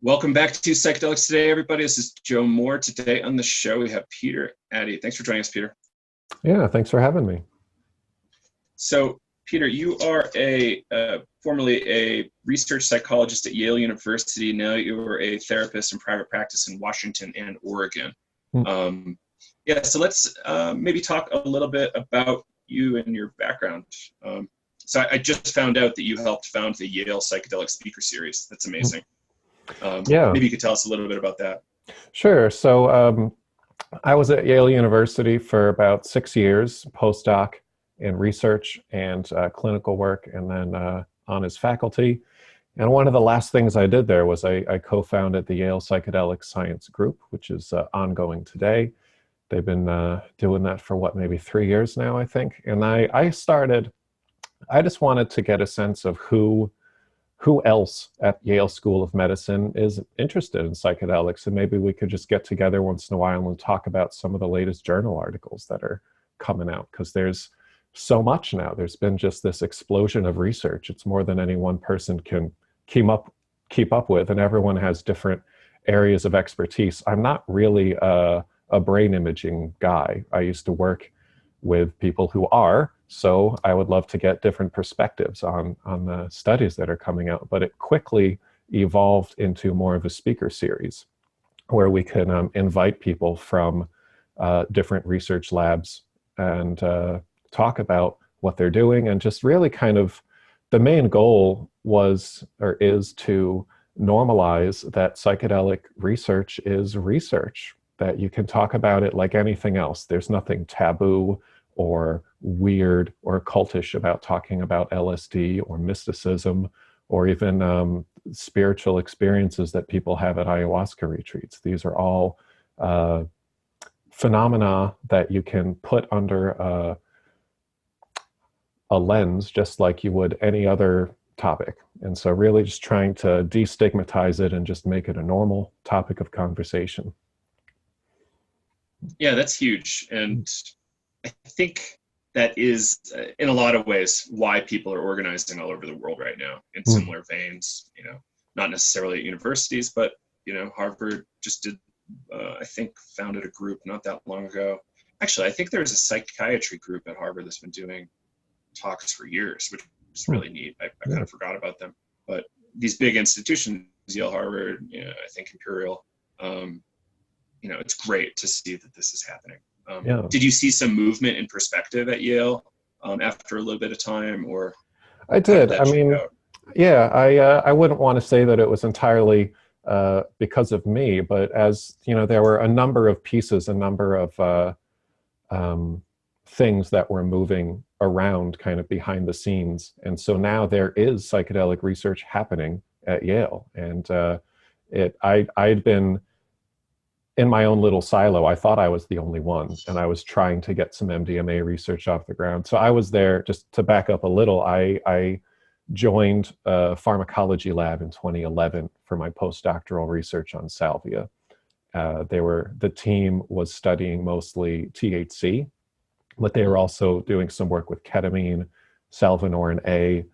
Welcome back to Psychedelics Today, everybody. This is Joe Moore. Today on the show, we have Peter Addy. Thanks for joining us, Peter. Yeah, thanks for having me. So, Peter, you are formerly a research psychologist at Yale University. Now you're a therapist in private practice in Washington and Oregon. So let's maybe talk a little bit about you and your background. So I just found out that you helped found the Yale Psychedelic Speaker Series. That's amazing. Maybe you could tell us a little bit about that. Sure. So I was at Yale University for about 6 years, postdoc in research and clinical work, and then on as faculty. And one of the last things I did there was I co-founded the Yale Psychedelic Science Group, which is ongoing today. They've been doing that for maybe 3 years now, I think. And I just wanted to get a sense of who else at Yale School of Medicine is interested in psychedelics, and maybe we could just get together once in a while and talk about some of the latest journal articles that are coming out, because there's so much now. There's been just this explosion of research. It's more than any one person can keep up with, and everyone has different areas of expertise. I'm not really a brain imaging guy. I used to work with people who are, so I would love to get different perspectives on the studies that are coming out. But it quickly evolved into more of a speaker series where we can invite people from different research labs and talk about what they're doing, and just really kind of the main goal was or is to normalize that psychedelic research is research, that you can talk about it like anything else. There's nothing taboo or weird or cultish about talking about LSD or mysticism or even spiritual experiences that people have at ayahuasca retreats. These are all phenomena that you can put under a lens just like you would any other topic. And so really just trying to destigmatize it and just make it a normal topic of conversation. Yeah, that's huge. And I think that is, in a lot of ways, why people are organizing all over the world right now in similar veins, not necessarily at universities, but, Harvard just did, I think, founded a group not that long ago. Actually, I think there's a psychiatry group at Harvard that's been doing talks for years, which is really neat. I kind of forgot about them. But these big institutions, Yale, Harvard, I think Imperial, it's great to see that this is happening. Did you see some movement in perspective at Yale after a little bit of time, or? I did. I mean, I wouldn't want to say that it was entirely because of me, but as there were a number of pieces, a number of things that were moving around kind of behind the scenes. And so now there is psychedelic research happening at Yale. And I'd been in my own little silo. I thought I was the only one, and I was trying to get some MDMA research off the ground. So I was there, just to back up a little, I joined a pharmacology lab in 2011 for my postdoctoral research on Salvia. The team was studying mostly THC, but they were also doing some work with ketamine, salvinorin A,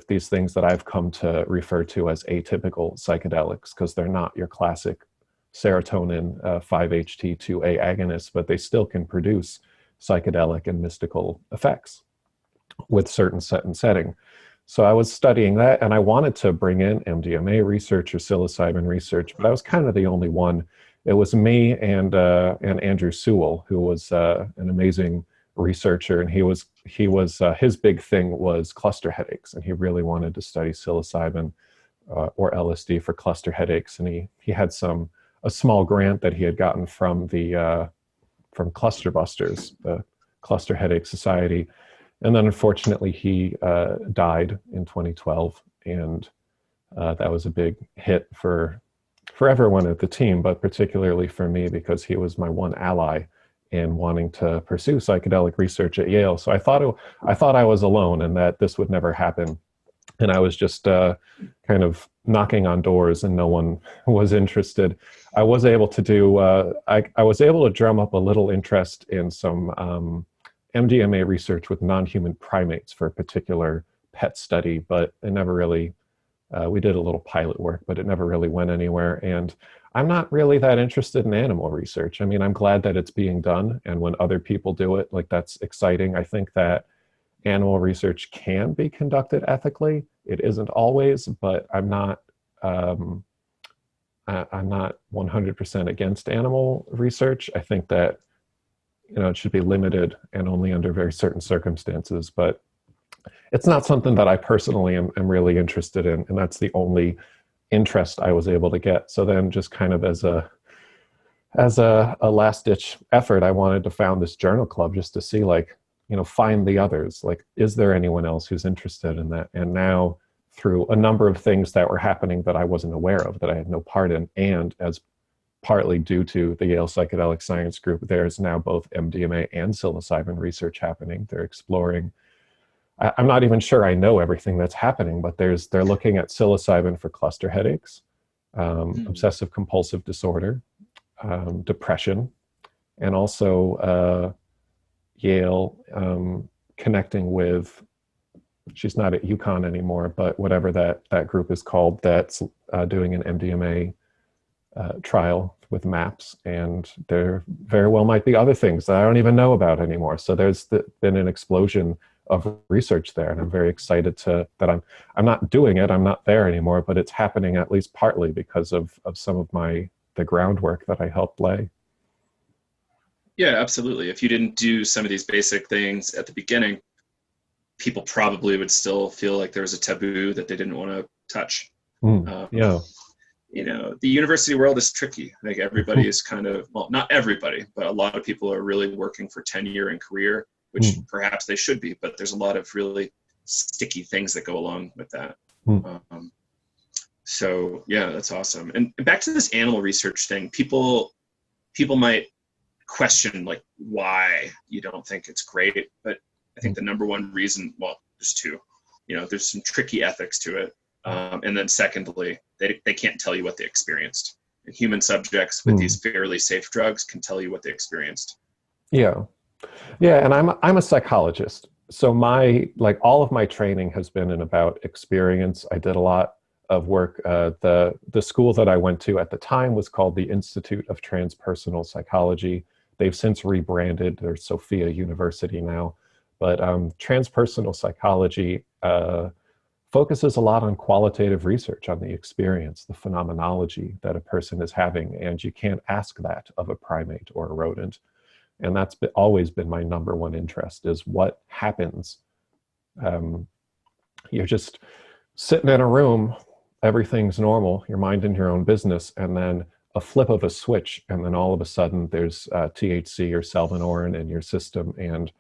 these things that I've come to refer to as atypical psychedelics, because they're not your classic serotonin 5-HT2A agonists, but they still can produce psychedelic and mystical effects with certain set and setting. So I was studying that, and I wanted to bring in MDMA research or psilocybin research, but I was kind of the only one. It was me and Andrew Sewell, who was an amazing researcher, and his big thing was cluster headaches, and he really wanted to study psilocybin or LSD for cluster headaches, and he had a small grant that he had gotten from from Cluster Busters, the Cluster Headache Society. And then unfortunately he died in 2012. And that was a big hit for everyone at the team, but particularly for me, because he was my one ally in wanting to pursue psychedelic research at Yale. So I thought I was alone and that this would never happen. And I was just kind of knocking on doors and no one was interested. I was able to I was able to drum up a little interest in some MDMA research with non-human primates for a particular pet study, but it never really We did a little pilot work, but it never really went anywhere. And I'm not really that interested in animal research. I mean, I'm glad that it's being done. And when other people do it, like that's exciting. I think that animal research can be conducted ethically. It isn't always, but I'm not 100% against animal research. I think that, it should be limited and only under very certain circumstances, but it's not something that I personally am really interested in. And that's the only interest I was able to get. So then just kind of as a last ditch effort, I wanted to found this journal club just to see, like, find the others. Like, is there anyone else who's interested in that? And now, through a number of things that were happening that I wasn't aware of, that I had no part in, and as partly due to the Yale Psychedelic Science Group, there's now both MDMA and psilocybin research happening. They're exploring. I'm not even sure I know everything that's happening, but they're looking at psilocybin for cluster headaches, obsessive compulsive disorder, depression, and also Yale connecting with, she's not at UConn anymore, but whatever that group is called, that's doing an MDMA trial with MAPS, and there very well might be other things that I don't even know about anymore. So there's been an explosion of research there, and I'm very excited that I'm not doing it, I'm not there anymore, but it's happening at least partly because of some of the groundwork that I helped lay. Yeah, absolutely. If you didn't do some of these basic things at the beginning, people probably would still feel like there was a taboo that they didn't want to touch. Yeah. The university world is tricky. Like, everybody is kind of, well, not everybody, but a lot of people are really working for tenure and career, which perhaps they should be, but there's a lot of really sticky things that go along with that. So yeah, that's awesome. And back to this animal research thing, people might question, like, why you don't think it's great, but I think the number one reason, well, there's two, there's some tricky ethics to it. And then secondly, they can't tell you what they experienced. And human subjects with these fairly safe drugs can tell you what they experienced. Yeah. And I'm a psychologist. So all of my training has been in about experience. I did a lot of work. The school that I went to at the time was called the Institute of Transpersonal Psychology. They've since rebranded. They're Sophia University now. But transpersonal psychology focuses a lot on qualitative research on the experience, the phenomenology that a person is having, and you can't ask that of a primate or a rodent. And that's always been my number one interest, is what happens. You're just sitting in a room, everything's normal, you're minding your own business, and then a flip of a switch, and then all of a sudden there's THC or salvinorin in your system, and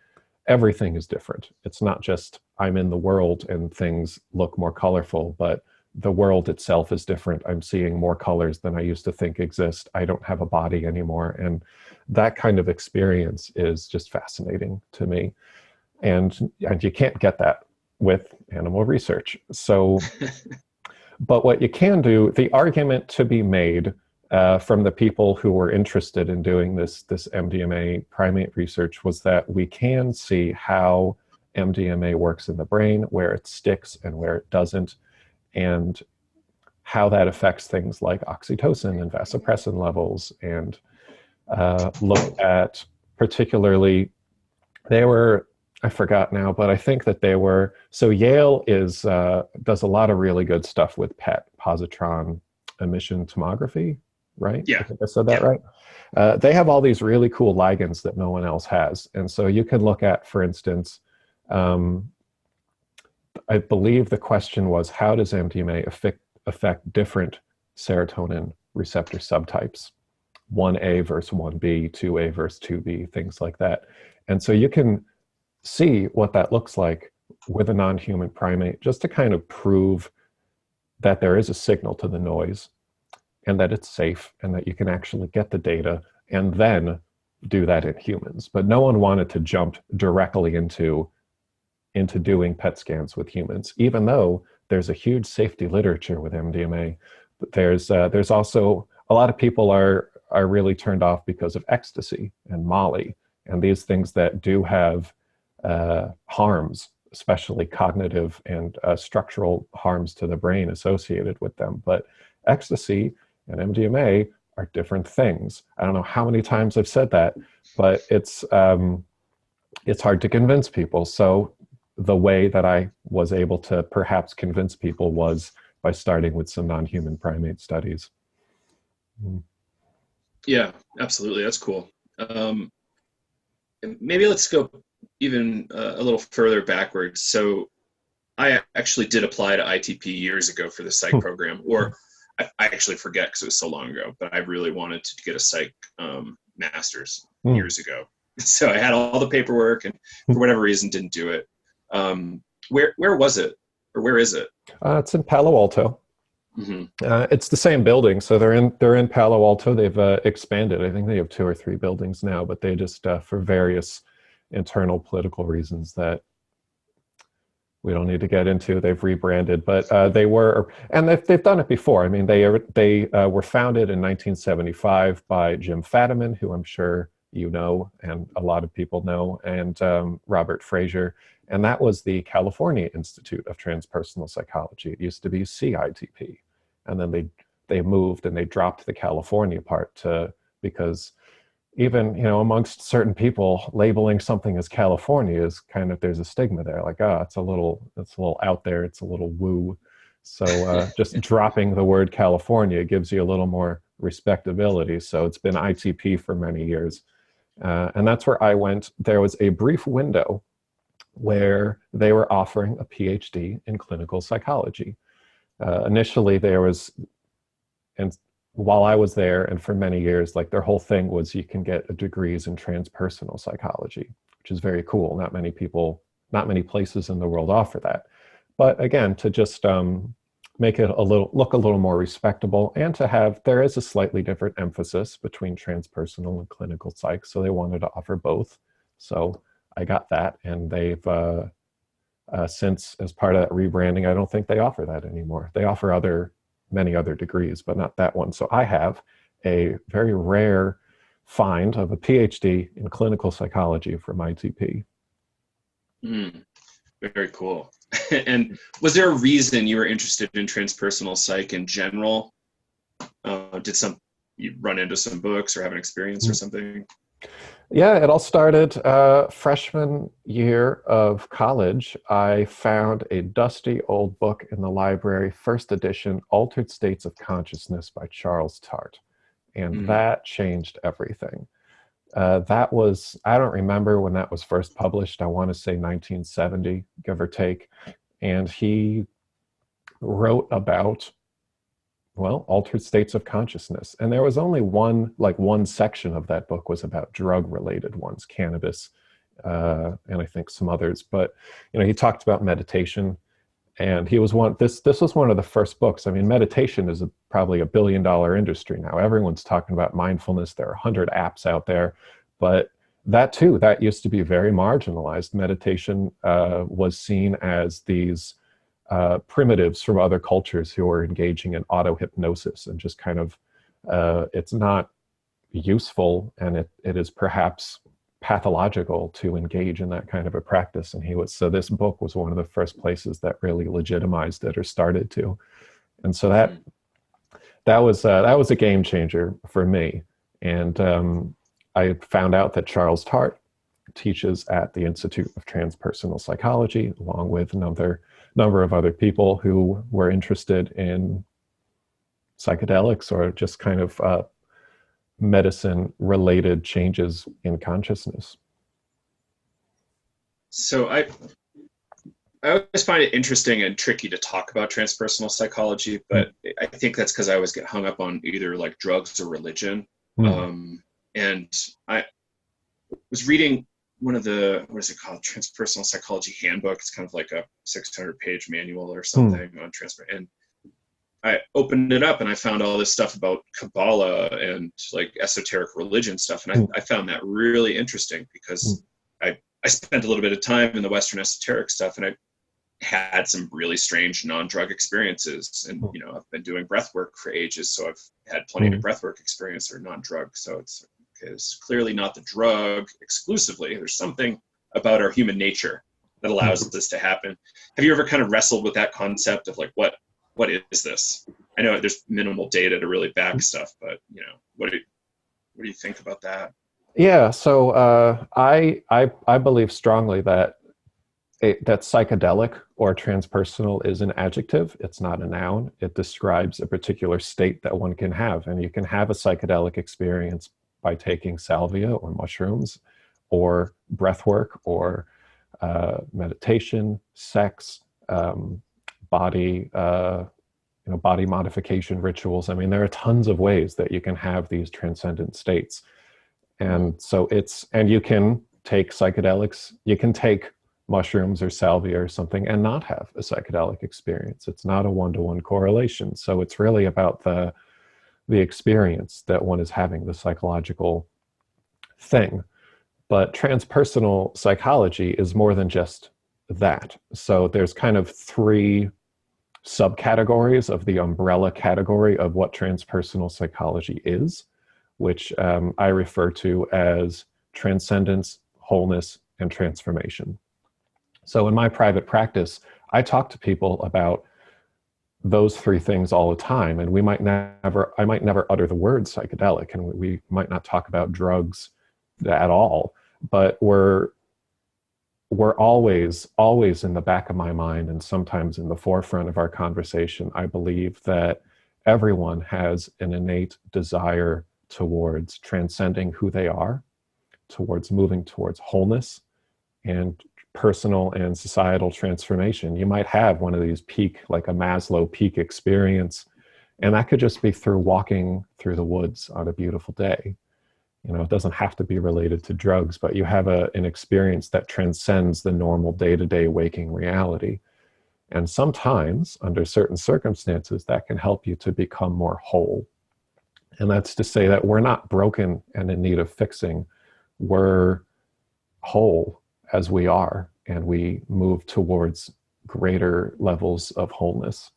everything is different. It's not just I'm in the world and things look more colorful, but the world itself is different. I'm seeing more colors than I used to think exist. I don't have a body anymore. And that kind of experience is just fascinating to me. And you can't get that with animal research. So, but what you can do, the argument to be made from the people who were interested in doing this MDMA primate research was that we can see how MDMA works in the brain, where it sticks and where it doesn't, and how that affects things like oxytocin and vasopressin levels, and look at particularly, I forgot now, but I think that so Yale does a lot of really good stuff with PET, positron emission tomography, right? Yeah. I think I said that right. They have all these really cool ligands that no one else has. And so you can look at, for instance, I believe the question was, how does MDMA affect different serotonin receptor subtypes? 1A versus 1B, 2A versus 2B, things like that. And so you can see what that looks like with a non-human primate, just to kind of prove that there is a signal to the noise, and that it's safe, and that you can actually get the data and then do that in humans. But no one wanted to jump directly into doing PET scans with humans, even though there's a huge safety literature with MDMA. But there's also a lot of people are really turned off because of ecstasy and Molly and these things that do have harms. especially cognitive and structural harms to the brain associated with them. But ecstasy and MDMA are different things. I don't know how many times I've said that, but it's hard to convince people. So the way that I was able to perhaps convince people was by starting with some non-human primate studies. Yeah, absolutely. That's cool. Maybe let's go even a little further backwards. So I actually did apply to ITP years ago for the psych program, or I actually forget because it was so long ago, but I really wanted to get a psych master's years ago. So I had all the paperwork and for whatever reason didn't do it. Where was it, or where is it? It's in Palo Alto. Mm-hmm. It's the same building, so they're in Palo Alto. They've expanded. I think they have 2 or 3 buildings now, but they just for various internal political reasons that we don't need to get into, they've rebranded. But they were, and they've done it before. I mean, they were founded in 1975 by Jim Fadiman, who I'm sure you know, and a lot of people know, and Robert Fraser. And that was the California Institute of Transpersonal Psychology. It used to be CITP. And then they moved and they dropped the California part because even, amongst certain people, labeling something as California is kind of, there's a stigma there, like, it's a little out there, it's a little woo. So just dropping the word California gives you a little more respectability. So it's been ITP for many years. And that's where I went. There was a brief window where they were offering a PhD in clinical psychology. Initially, and while I was there, and for many years, like their whole thing was you can get degrees in transpersonal psychology, which is very cool. Not many places in the world offer that. But again, to just make it look a little more respectable, and there is a slightly different emphasis between transpersonal and clinical psych. So they wanted to offer both. So I got that, and they've since, as part of that rebranding, I don't think they offer that anymore. They offer many other degrees, but not that one. So I have a very rare find of a PhD in clinical psychology from ITP. Very cool. And was there a reason you were interested in transpersonal psych in general? Did you run into some books or have an experience or something? Yeah, it all started freshman year of college. I found a dusty old book in the library, first edition, Altered States of Consciousness by Charles Tart. And that changed everything. That was, I don't remember when that was first published. I want to say 1970, give or take. And he wrote about, altered states of consciousness. And there was only one section of that book was about drug-related ones, cannabis, and I think some others. But, he talked about meditation, and this was one of the first books. I mean, meditation is probably $1 billion industry now. Everyone's talking about mindfulness. There are 100 apps out there, but that used to be very marginalized. Meditation was seen as these primitives from other cultures who are engaging in auto-hypnosis, and just kind of, it's not useful, and it is perhaps pathological to engage in that kind of a practice. And so this book was one of the first places that really legitimized it, or started to. And so that was a game changer for me. And I found out that Charles Tart teaches at the Institute of Transpersonal Psychology, along with another number of other people who were interested in psychedelics, or just kind of medicine-related changes in consciousness. So I always find it interesting and tricky to talk about transpersonal psychology, but I think that's because I always get hung up on either like drugs or religion. And I was reading one of the, what is it called? Transpersonal Psychology Handbook. It's kind of like a 600-page manual or something on transfer. And I opened it up and I found all this stuff about Kabbalah and like esoteric religion stuff. And I found that really interesting, because I spent a little bit of time in the Western esoteric stuff, and I had some really strange non-drug experiences. And, I've been doing breath work for ages, so I've had plenty of breath work experience or non-drug. So it's clearly not the drug exclusively. There's something about our human nature that allows this to happen. Have you ever kind of wrestled with that concept of like, what is this? I know there's minimal data to really back stuff, but you know, what do you think about that? Yeah, so I believe strongly that that psychedelic or transpersonal is an adjective. It's not a noun. It describes a particular state that one can have, and you can have a psychedelic experience by taking salvia or mushrooms, or breath work, or meditation, sex, body. Body modification rituals. I mean, there are tons of ways that you can have these transcendent states. And so and you can take psychedelics, you can take mushrooms or salvia or something and not have a psychedelic experience. It's not a one-to-one correlation. So it's really about the experience that one is having, the psychological thing. But transpersonal psychology is more than just that. So there's kind of three subcategories of the umbrella category of what transpersonal psychology is, which I refer to as transcendence, wholeness, and transformation. So in my private practice, I talk to people about those three things all the time, and I might never utter the word psychedelic, and we might not talk about drugs at all, but we're always in the back of my mind, and sometimes in the forefront of our conversation. I believe that everyone has an innate desire towards transcending who they are, towards moving towards wholeness and personal and societal transformation. You might have one of these peak, like a Maslow peak experience, and that could just be through walking through the woods on a beautiful day. You know, it doesn't have to be related to drugs, but you have an experience that transcends the normal day-to-day waking reality. And sometimes, under certain circumstances, that can help you to become more whole. And that's to say that we're not broken and in need of fixing. We're whole as we are, and we move towards greater levels of wholeness.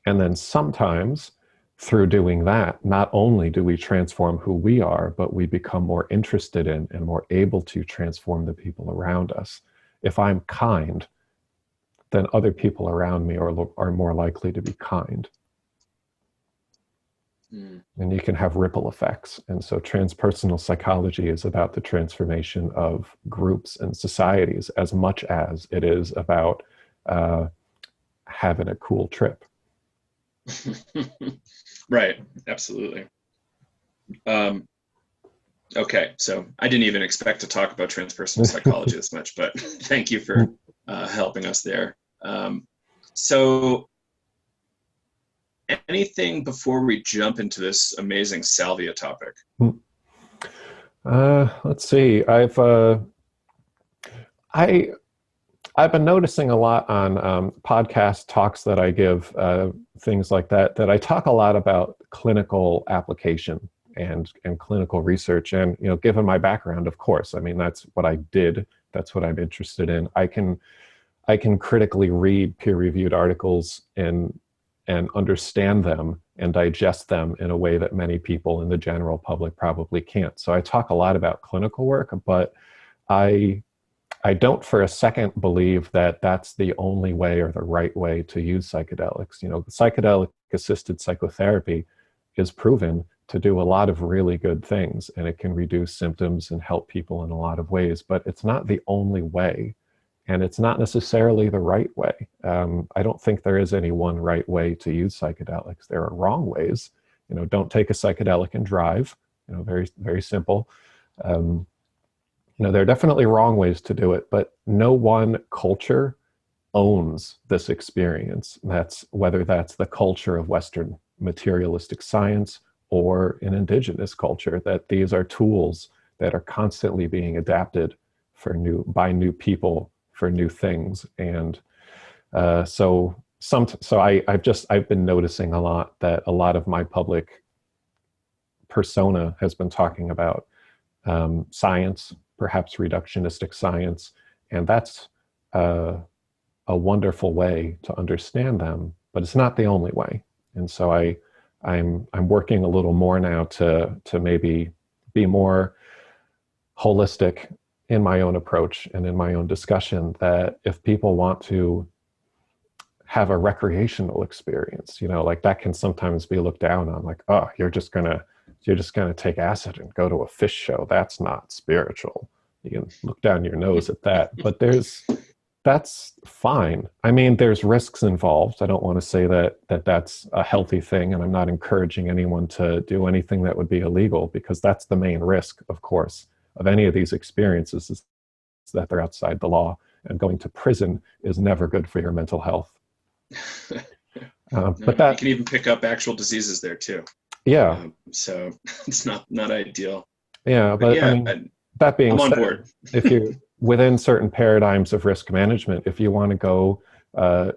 And then sometimes, through doing that, not only do we transform who we are, but we become more interested in and more able to transform the people around us. If I'm kind, then other people around me are more likely to be kind. And you can have ripple effects. And so transpersonal psychology is about the transformation of groups and societies as much as it is about having a cool trip. Right, absolutely. Okay, so I didn't even expect to talk about transpersonal psychology this much, but thank you for helping us there. So anything before we jump into this amazing salvia topic? Let's see. I've been noticing a lot on podcast talks that I give, things like that I talk a lot about clinical application and clinical research. And, you know, given my background, of course, I mean, that's what I did. That's what I'm interested in. I can critically read peer-reviewed articles and understand them and digest them in a way that many people in the general public probably can't. So I talk a lot about clinical work, but I don't for a second believe that that's the only way or the right way to use psychedelics. You know, psychedelic-assisted psychotherapy is proven to do a lot of really good things, and it can reduce symptoms and help people in a lot of ways, but it's not the only way, and it's not necessarily the right way. I don't think there is any one right way to use psychedelics. There are wrong ways. You know, don't take a psychedelic and drive. You know, very, very simple. You know, there are definitely wrong ways to do it, but no one culture owns this experience. Whether that's the culture of Western materialistic science or an indigenous culture, that these are tools that are constantly being adapted by new people for new things. And so I've been noticing a lot that a lot of my public persona has been talking about science, perhaps reductionistic science, and that's a wonderful way to understand them, but it's not the only way. And so I'm working a little more now to maybe be more holistic in my own approach and in my own discussion that if people want to have a recreational experience, like that can sometimes be looked down on, like, oh, you're just gonna take acid and go to a fish show. That's not spiritual. You can look down your nose at that. But that's fine. I mean, there's risks involved. I don't want to say that that's a healthy thing, and I'm not encouraging anyone to do anything that would be illegal, because that's the main risk, of course, of any of these experiences, is that they're outside the law, and going to prison is never good for your mental health. No, But that, you can even pick up actual diseases there too. yeah, So it's not ideal. yeah. But But I yeah, mean, that being I'm on said, board. if you within certain paradigms of risk management, if you want to go, uh,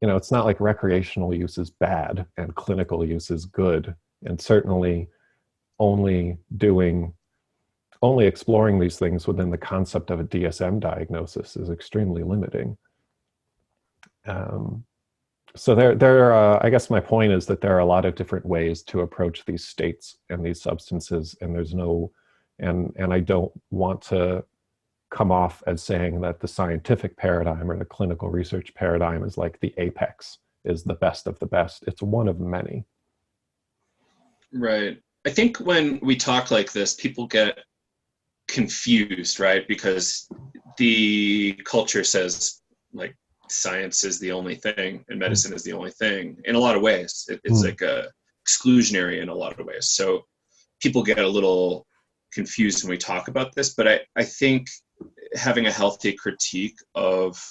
it's not like recreational use is bad and clinical use is good, and certainly only exploring these things within the concept of a DSM diagnosis is extremely limiting. So I guess my point is that there are a lot of different ways to approach these states and these substances, and and I don't want to come off as saying that the scientific paradigm or the clinical research paradigm is like the apex, is the best of the best. It's one of many. Right. I think when we talk like this, people get confused, right? Because the culture says like science is the only thing and medicine is the only thing. In a lot of ways, it's like exclusionary in a lot of ways. So people get a little confused when we talk about this, but I think having a healthy critique of,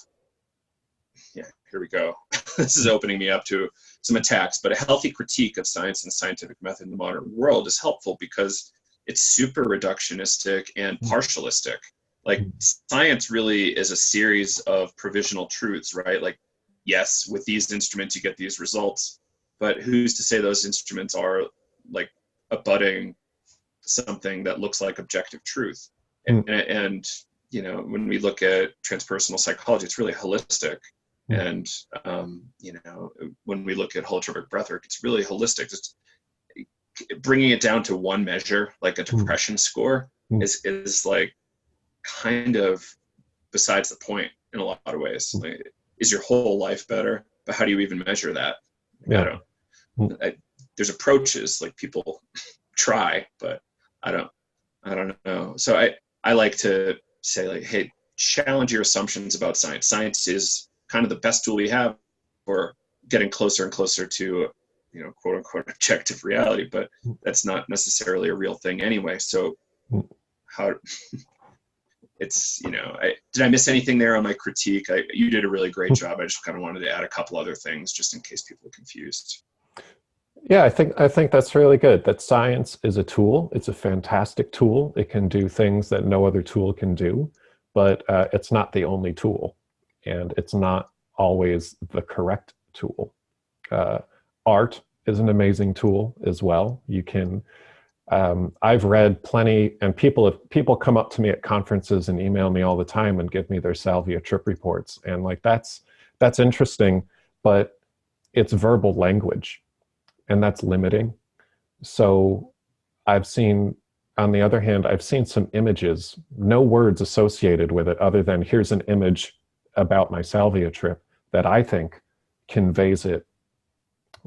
yeah, here we go. This is opening me up to some attacks, but a healthy critique of science and the scientific method in the modern world is helpful because it's super reductionistic and partialistic. Like science really is a series of provisional truths, right? Like, yes, with these instruments, you get these results, but who's to say those instruments are like abutting something that looks like objective truth? And when we look at transpersonal psychology, it's really holistic. And, when we look at holotropic breathwork, it's really holistic. It's bringing it down to one measure, like a depression score, is like kind of besides the point in a lot of ways. Like, is your whole life better? But how do you even measure that? Yeah. There's approaches, like people try, but I don't know. So I like to say, like, hey, challenge your assumptions about science. Science is kind of the best tool we have for getting closer and closer to, quote unquote, objective reality, but that's not necessarily a real thing anyway. So how it's, did I miss anything there on my critique? You did a really great job. I just kind of wanted to add a couple other things just in case people are confused. Yeah, I think that's really good. That science is a tool. It's a fantastic tool. It can do things that no other tool can do, but it's not the only tool, and it's not always the correct tool. Art is an amazing tool as well. You can. I've read plenty, and people come up to me at conferences and email me all the time and give me their Salvia trip reports, and like that's interesting, but it's verbal language. And that's limiting. So on the other hand, I've seen some images, no words associated with it other than here's an image about my Salvia trip that I think conveys it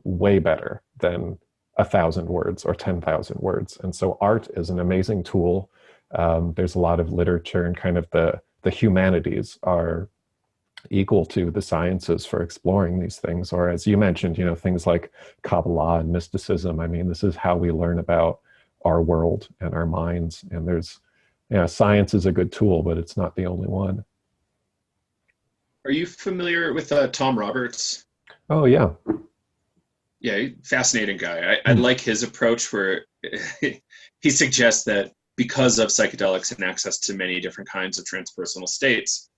way better than 1,000 words or 10,000 words. And so art is an amazing tool. There's a lot of literature, and kind of the humanities are equal to the sciences for exploring these things, or as you mentioned, things like Kabbalah and mysticism. I mean, this is how we learn about our world and our minds. And science is a good tool, but it's not the only one. Are you familiar with Tom Roberts? Oh yeah. Yeah, fascinating guy. I like his approach where he suggests that because of psychedelics and access to many different kinds of transpersonal states,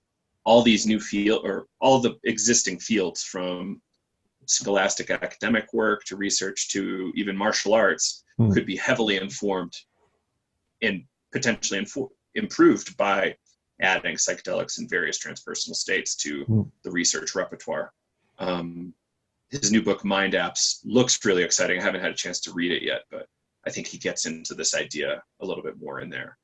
all these new or all the existing fields, from scholastic academic work to research to even martial arts, could be heavily informed and potentially improved by adding psychedelics in various transpersonal states to the research repertoire. His new book, Mind Apps, looks really exciting. I haven't had a chance to read it yet, but I think he gets into this idea a little bit more in there.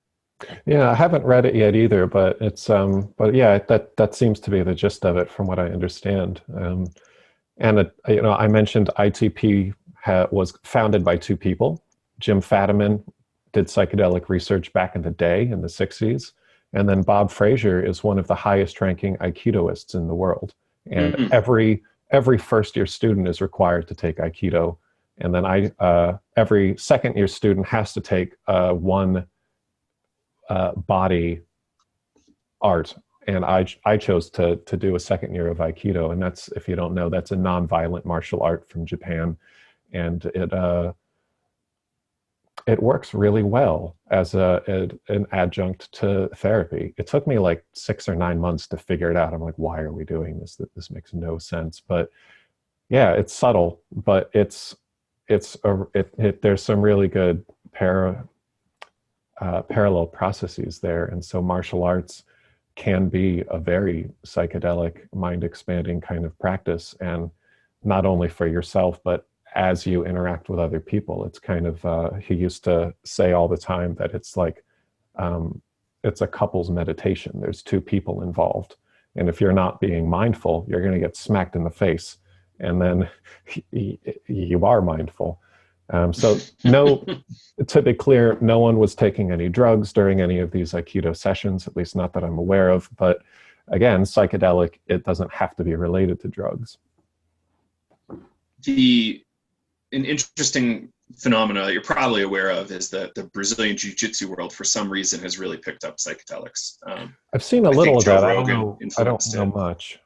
Yeah, I haven't read it yet either, but but yeah, that seems to be the gist of it from what I understand. And I mentioned ITP was founded by two people. Jim Fadiman did psychedelic research back in the day in the 60s, and then Bob Frazier is one of the highest-ranking Aikidoists in the world. And Mm. every first-year student is required to take Aikido, and then every second-year student has to take one body art, and I chose to do a second year of Aikido, and that's, if you don't know, that's a non-violent martial art from Japan, and it works really well as an adjunct to therapy. It took me like 6 or 9 months to figure it out. I'm like, why are we doing this? This makes no sense. But yeah, it's subtle, but there's some really good parallel processes there, and so martial arts can be a very psychedelic, mind expanding kind of practice, and not only for yourself, but as you interact with other people. It's kind of, he used to say all the time that it's like, it's a couple's meditation. There's two people involved. And if you're not being mindful, you're going to get smacked in the face. And then you are mindful. So no, to be clear, no one was taking any drugs during any of these Aikido sessions, at least not that I'm aware of. But again, psychedelic, it doesn't have to be related to drugs. An interesting phenomena that you're probably aware of is that the Brazilian jiu-jitsu world, for some reason, has really picked up psychedelics. I've seen a little of that. I don't know much.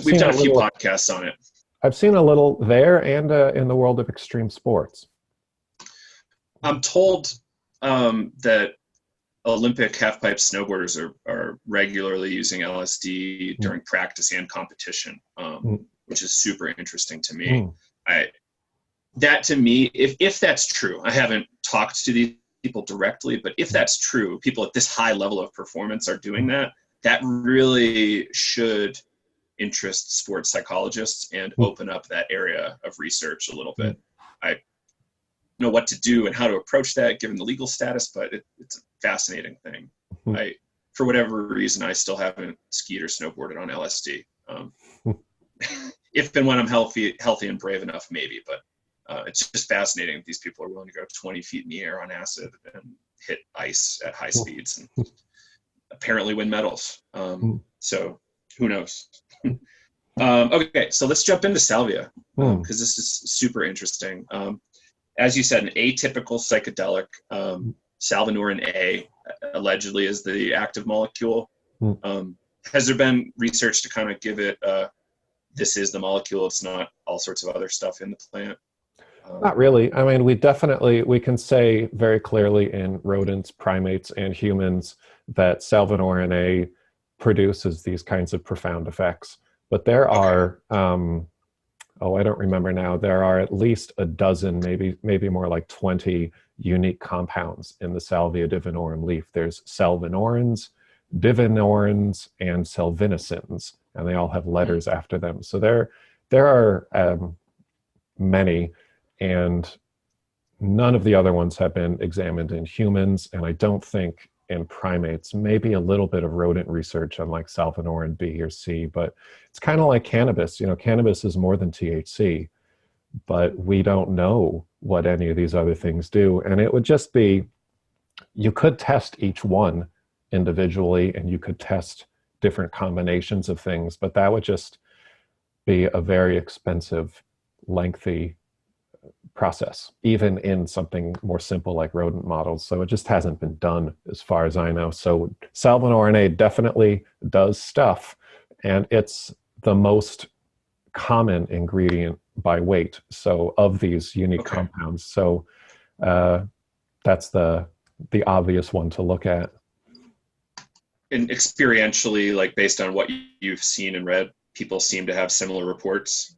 We've done a few podcasts on it. I've seen a little there, and in the world of extreme sports. I'm told that Olympic half-pipe snowboarders are regularly using LSD during practice and competition, which is super interesting to me. That to me, if that's true, I haven't talked to these people directly, but if that's true, people at this high level of performance are doing that, that really should interest sports psychologists and open up that area of research a little bit. I know what to do and how to approach that given the legal status, but it's a fascinating thing. For whatever reason, I still haven't skied or snowboarded on LSD. If and when I'm healthy and brave enough, maybe, but it's just fascinating that these people are willing to go 20 feet in the air on acid and hit ice at high speeds and apparently win medals. So who knows? Okay, so let's jump into Salvia, because this is super interesting. As you said, an atypical psychedelic, Salvinorin A, allegedly is the active molecule. Has there been research to kind of give it, this is the molecule, it's not all sorts of other stuff in the plant? Not really. I mean, we can say very clearly in rodents, primates, and humans that Salvinorin A produces these kinds of profound effects. But there are, I don't remember now, there are at least a dozen, maybe more like 20 unique compounds in the Salvia divinorum leaf. There's salvinorins, divinorins, and salvinicins, and they all have letters after them. So there are many, and none of the other ones have been examined in humans, and I don't think in primates. Maybe a little bit of rodent research on like salvinorin B or C, but it's kind of like cannabis. Cannabis is more than THC, but we don't know what any of these other things do. And it would just be, you could test each one individually and you could test different combinations of things, but that would just be a very expensive, lengthy process, even in something more simple like rodent models. So it just hasn't been done as far as I know. So Salvinorin A definitely does stuff, and it's the most common ingredient by weight, so of these unique compounds. So that's the obvious one to look at. And experientially, like based on what you've seen and read, people seem to have similar reports.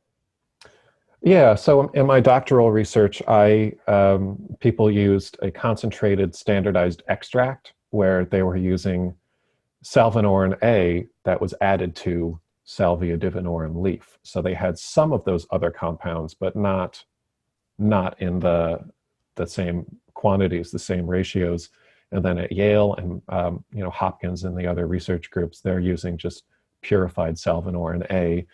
Yeah, so in my doctoral research, people used a concentrated standardized extract where they were using Salvinorin A that was added to Salvia divinorum leaf. So they had some of those other compounds, but not in the same quantities, the same ratios. And then at Yale and Hopkins and the other research groups, they're using just purified salvinorin A.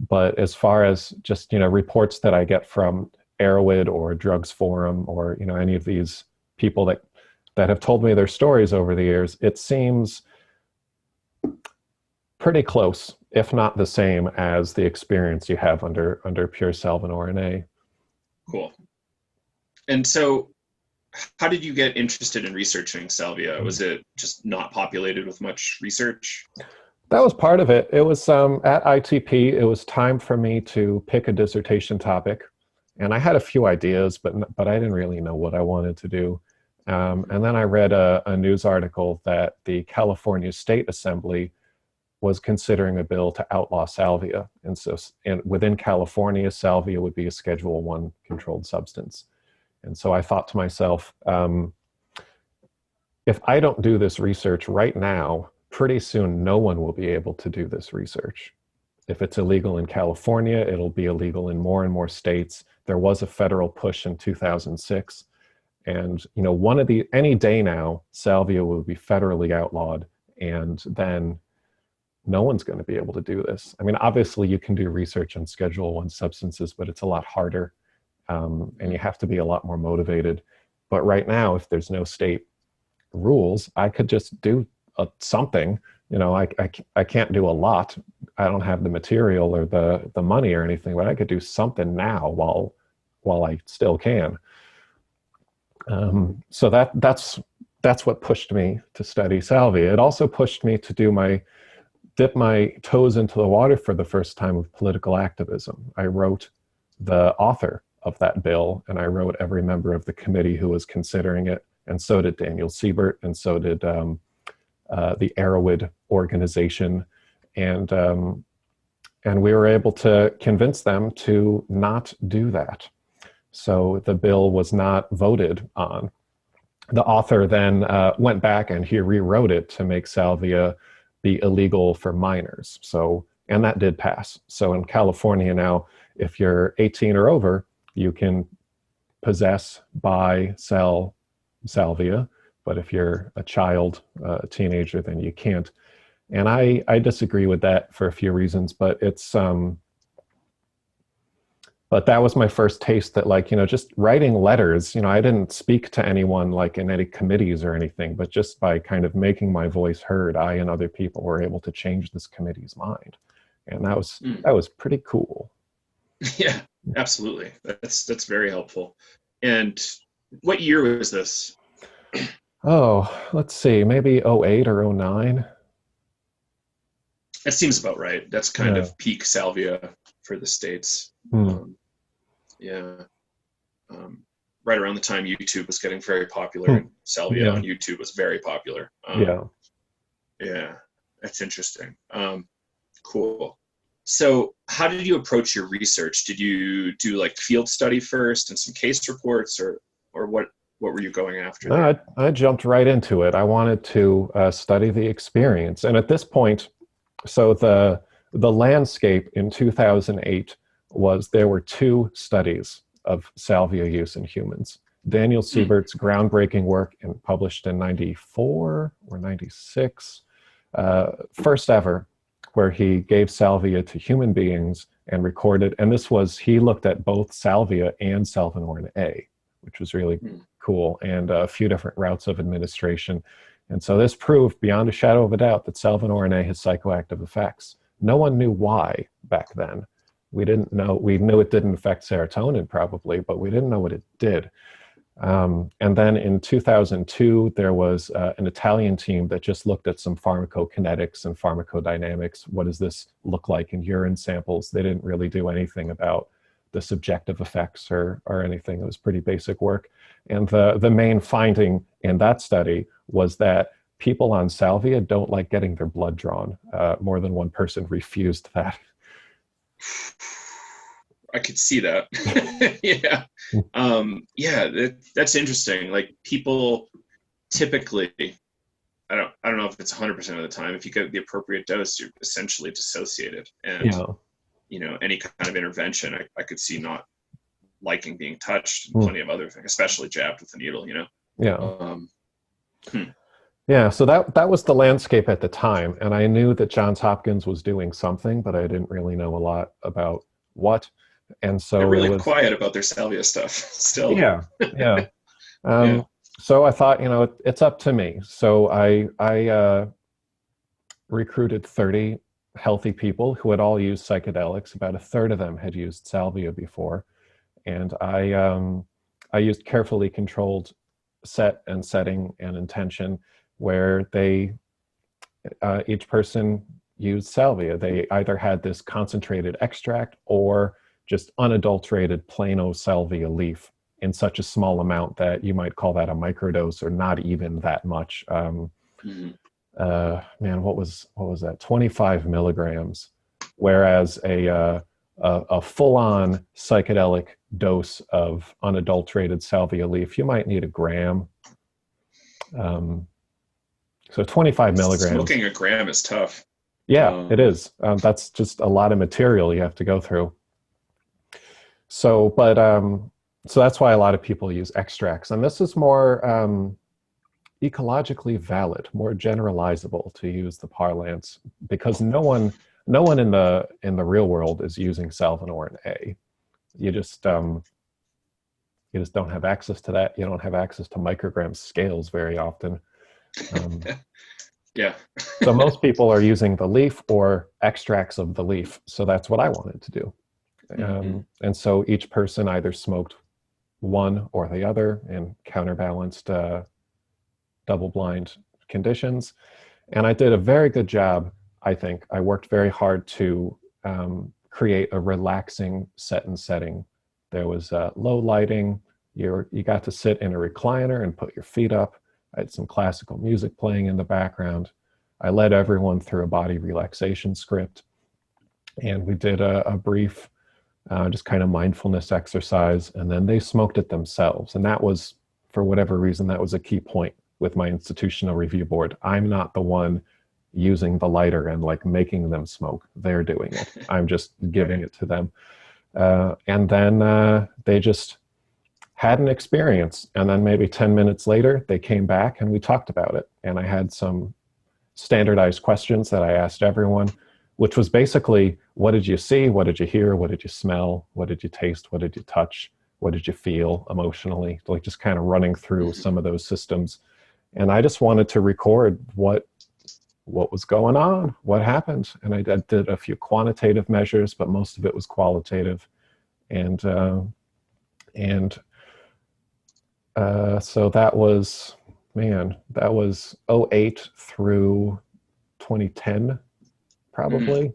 But as far as just reports that I get from Arrowhead or Drugs Forum or any of these people that have told me their stories over the years, it seems pretty close, if not the same, as the experience you have under pure salvinorin A. Cool. And so, how did you get interested in researching salvia? Was it just not populated with much research? That was part of it. It was at ITP, it was time for me to pick a dissertation topic. And I had a few ideas, but I didn't really know what I wanted to do. And then I read a news article that the California State Assembly was considering a bill to outlaw salvia. And so within California, salvia would be a Schedule I controlled substance. And so I thought to myself, if I don't do this research right now, pretty soon no one will be able to do this research. If it's illegal in California, it'll be illegal in more and more states. There was a federal push in 2006. And any day now, salvia will be federally outlawed. And then no one's going to be able to do this. I mean, obviously you can do research on Schedule I substances, but it's a lot harder. And you have to be a lot more motivated. But right now, if there's no state rules, I could just do something. I can't do a lot. I don't have the material or the money or anything, but I could do something now while I still can. So that's what pushed me to study salvia. It also pushed me to dip my toes into the water for the first time with political activism. I wrote the author of that bill, and I wrote every member of the committee who was considering it, and so did Daniel Siebert, and so did the Arrowhead organization, and we were able to convince them to not do that. So the bill was not voted on. The author then went back and he rewrote it to make salvia be illegal for minors. And that did pass. So in California now, if you're 18 or over, you can possess, buy, sell salvia. But if you're a child, a teenager, then you can't. And I disagree with that for a few reasons, but but that was my first taste that just writing letters, I didn't speak to anyone in any committees or anything, but just by kind of making my voice heard, I and other people were able to change this committee's mind. And that was pretty cool. Yeah, absolutely. That's very helpful. And what year was this? Oh, let's see, maybe 08 or 09. That seems about right. That's kind of peak salvia for the States. Right around the time YouTube was getting very popular, and salvia on YouTube was very popular. Yeah, that's interesting. Cool. So how did you approach your research? Did you do field study first and some case reports, or what were you going after? I jumped right into it. I wanted to study the experience. And at this point, so the landscape in 2008 was there were two studies of salvia use in humans. Daniel Siebert's groundbreaking work published in 94 or 96, first ever, where he gave salvia to human beings and recorded, and he looked at both salvia and salvinorin A, which was really cool, and a few different routes of administration. And so this proved beyond a shadow of a doubt that salvinorin A has psychoactive effects. No one knew why back then. We knew it didn't affect serotonin probably, but we didn't know what it did. And then in 2002, there was an Italian team that just looked at some pharmacokinetics and pharmacodynamics. What does this look like in urine samples? They didn't really do anything about the subjective effects or anything. It was pretty basic work. And the main finding in that study was that people on salvia don't like getting their blood drawn. More than one person refused that. I could see that. Yeah. That's interesting. People typically, I don't know if it's 100% of the time, if you get the appropriate dose, you're essentially dissociated. And, any kind of intervention, I could see not liking being touched and plenty of other things, especially jabbed with a needle, Yeah. Hmm. Yeah, so that was the landscape at the time, and I knew that Johns Hopkins was doing something, but I didn't really know a lot about what. And They're so it really was, quiet about their salvia stuff still. yeah, yeah. Yeah. So I thought, it's up to me. So I recruited 30 healthy people who had all used psychedelics. About a third of them had used salvia before, and I used carefully controlled set and setting and intention where they each person used salvia. They either had this concentrated extract or just unadulterated plano salvia leaf in such a small amount that you might call that a microdose or not even that much. Mhm. Man, what was that? 25 milligrams, whereas a full-on psychedelic dose of unadulterated salvia leaf, you might need a gram. Um, so 25 milligrams. Smoking a gram is tough. Yeah, it Um, is. That's just a lot of material you have to go through. So, but so that's why a lot of people use extracts, and this is more ecologically valid, more generalizable, to use the parlance, because no one in the real world is using salvinorin A. You just you just don't have access to that. You don't have access to microgram scales very often. Um, yeah. so most people are using the leaf or extracts of the leaf. So that's what I wanted to do. Hmm. And so each person either smoked one or the other in counterbalanced double-blind conditions. And I did a very good job, I think. I worked very hard to create a relaxing set and setting. There was low lighting. You got to sit in a recliner and put your feet up. I had some classical music playing in the background. I led everyone through a body relaxation script. And we did a brief, just kind of mindfulness exercise. And then they smoked it themselves. And that was, for whatever reason, that was a key point with my institutional review board. I'm not the one using the lighter and like making them smoke. They're doing it. I'm just giving Right. it to them. And then they just had an experience. And then maybe 10 minutes later, they came back and we talked about it. And I had some standardized questions that I asked everyone, which was basically, what did you see? What did you hear? What did you smell? What did you taste? What did you touch? What did you feel emotionally? Like just kind of running through Mhm. some of those systems. And I just wanted to record what was going on, what happened. And I did a few quantitative measures, but most of it was qualitative. And and so that was, man, that was '08 through 2010, Mm. probably.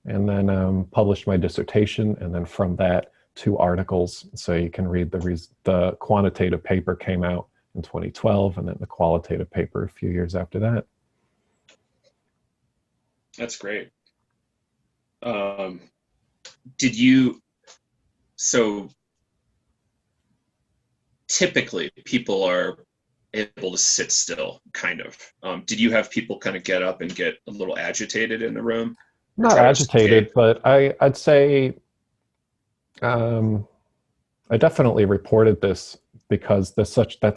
And then published my dissertation. And then from that, 2 articles. So you can read the quantitative paper came out in 2012, and then the qualitative paper a few years after that. That's great. Um, did you, so typically people are able to sit still, kind of. Did you have people kind of get up and get a little agitated in the room or Not try to escape? agitated, but I'd say um, I definitely reported this because that's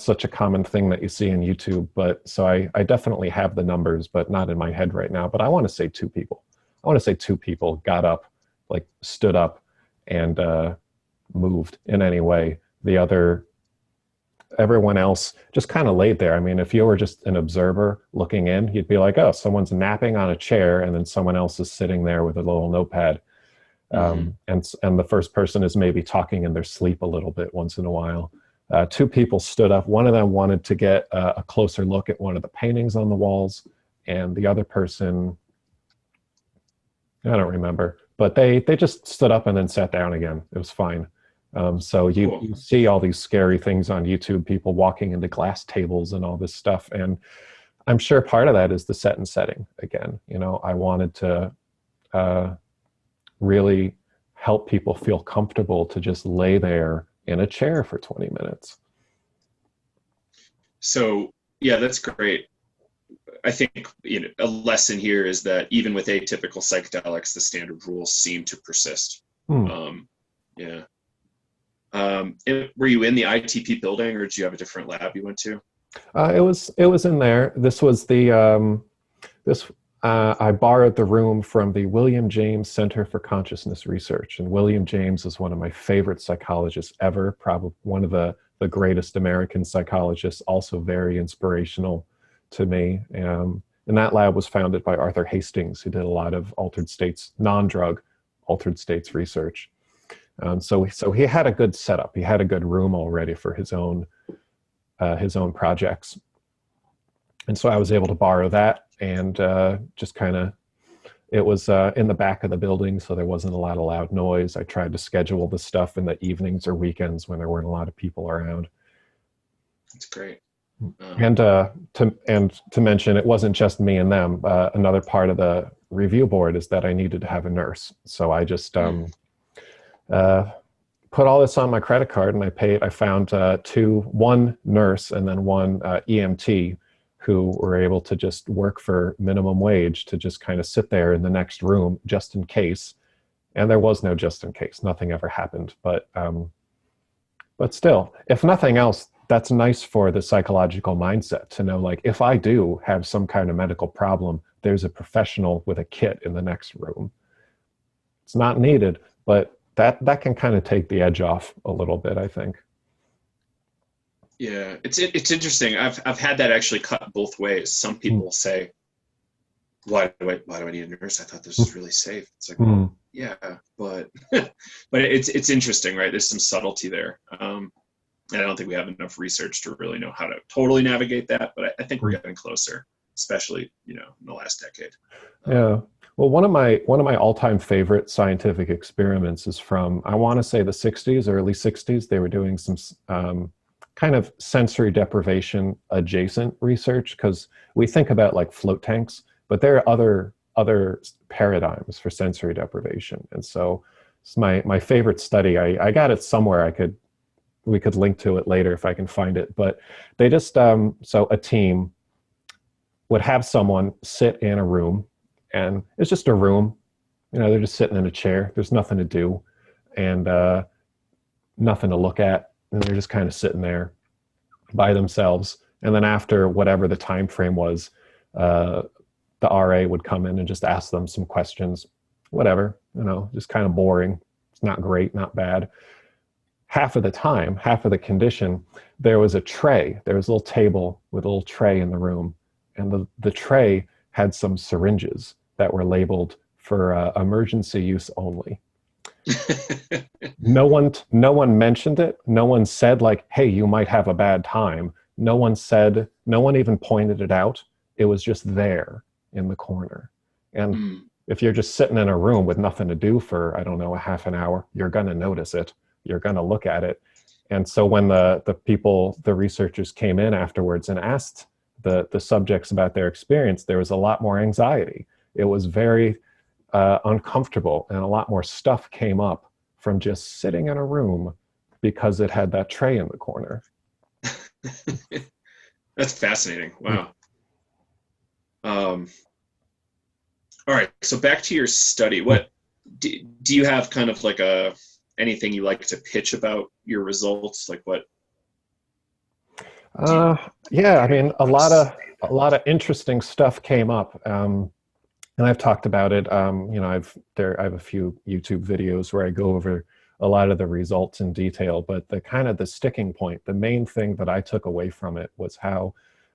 such a common thing that you see in YouTube. But so I definitely have the numbers, but not in my head right now. But I want to say 2 people. I want to say 2 people got up, like stood up, and moved in any way. The other, everyone else just kind of laid there. I mean, if you were just an observer looking in, you'd be like, oh, someone's napping on a chair, and then someone else is sitting there with a little notepad. Hmm. And the first person is maybe talking in their sleep a little bit once in a while. 2 people stood up. One of them wanted to get a closer look at one of the paintings on the walls, and the other person, I don't remember, but they just stood up and then sat down again. It was fine. So Cool. you see all these scary things on YouTube, people walking into glass tables and all this stuff, and I'm sure part of that is the set and setting. Again, I wanted to uh, really help people feel comfortable to just lay there in a chair for 20 minutes. So yeah, that's great. I think a lesson here is that even with atypical psychedelics, the standard rules seem to persist. Hmm. Um, yeah. Were you in the ITP building, or did you have a different lab you went to? It was in there. This was the this I borrowed the room from the William James Center for Consciousness Research, and William James is one of my favorite psychologists ever. Probably one of the greatest American psychologists. Also very inspirational to me. And that lab was founded by Arthur Hastings, who did a lot of altered states, non-drug altered states research. So he had a good setup. He had a good room already for his own projects. And so I was able to borrow that and just kind of, it was in the back of the building, so there wasn't a lot of loud noise. I tried to schedule the stuff in the evenings or weekends when there weren't a lot of people around. That's great. And to mention, it wasn't just me and them. Another part of the review board is that I needed to have a nurse. So I just put all this on my credit card, and I found one nurse and then one EMT who were able to just work for minimum wage to just kind of sit there in the next room just in case. And there was no just in case. Nothing ever happened. But still, if nothing else, that's nice for the psychological mindset to know, like, if I do have some kind of medical problem, there's a professional with a kit in the next room. It's not needed, but that can kind of take the edge off a little bit, I think. Yeah, it's interesting. I've had that actually cut both ways. Some people say, why do I need a nurse? I thought this was really safe. It's like, well, yeah, but but it's interesting, right? There's some subtlety there. And I don't think we have enough research to really know how to totally navigate that, but I think we're getting closer, especially, in the last decade. Yeah. Well, one of my all-time favorite scientific experiments is from, I want to say, the 60s, early 60s. They were doing some kind of sensory deprivation adjacent research, because we think about like float tanks, but there are other paradigms for sensory deprivation. And so it's my favorite study. I got it somewhere. We could link to it later if I can find it. But they just, so a team would have someone sit in a room, and it's just a room. They're just sitting in a chair. There's nothing to do and nothing to look at. And they're just kind of sitting there by themselves. And then after whatever the time frame was, the RA would come in and just ask them some questions, whatever, just kind of boring. It's not great, not bad. Half of the time, half of the condition, there was a tray. There was a little table with a little tray in the room. And the tray had some syringes that were labeled for emergency use only. No one mentioned it. No one said, like, hey, you might have a bad time. No one even pointed it out. It was just there in the corner. And if you're just sitting in a room with nothing to do for, I don't know, a half an hour, you're going to notice it. You're going to look at it. And so when the researchers came in afterwards and asked the subjects about their experience, there was a lot more anxiety. It was very uncomfortable, and a lot more stuff came up from just sitting in a room because it had that tray in the corner. That's fascinating. Wow. All right. So back to your study. What do you have kind of like anything you like to pitch about your results? Like what? Yeah, I mean, a lot of interesting stuff came up. And I've talked about it. I have a few YouTube videos where I go over a lot of the results in detail, but the sticking point, the main thing that I took away from it was